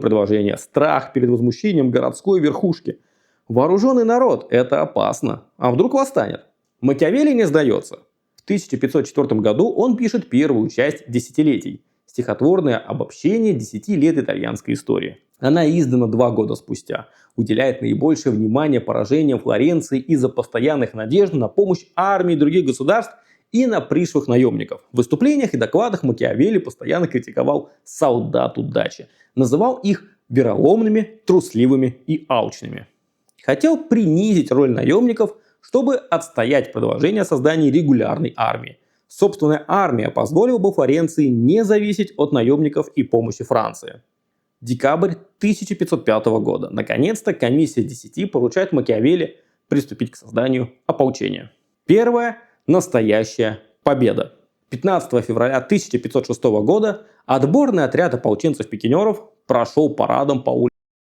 предложение, страх перед возмущением городской верхушки. Вооруженный народ – это опасно. А вдруг восстанет? Макиавелли не сдается. В 1504 году он пишет первую часть «Десятилетий» – стихотворное обобщение 10 лет итальянской истории. Она издана 2 года спустя, уделяет наибольшее внимание поражениям Флоренции из-за постоянных надежд на помощь армии других государств и на пришлых наемников. В выступлениях и докладах Макиавелли постоянно критиковал солдат удачи, называл их вероломными, трусливыми и алчными. Хотел принизить роль наемников, чтобы отстоять продолжение создания регулярной армии. Собственная армия позволила бы Флоренции не зависеть от наемников и помощи Франции. Декабрь 1505 года. Наконец-то комиссия 10 поручает Макиавелли приступить к созданию ополчения. Первая настоящая победа. 15 февраля 1506 года отборный отряд ополченцев-пикинеров прошел парадом по улице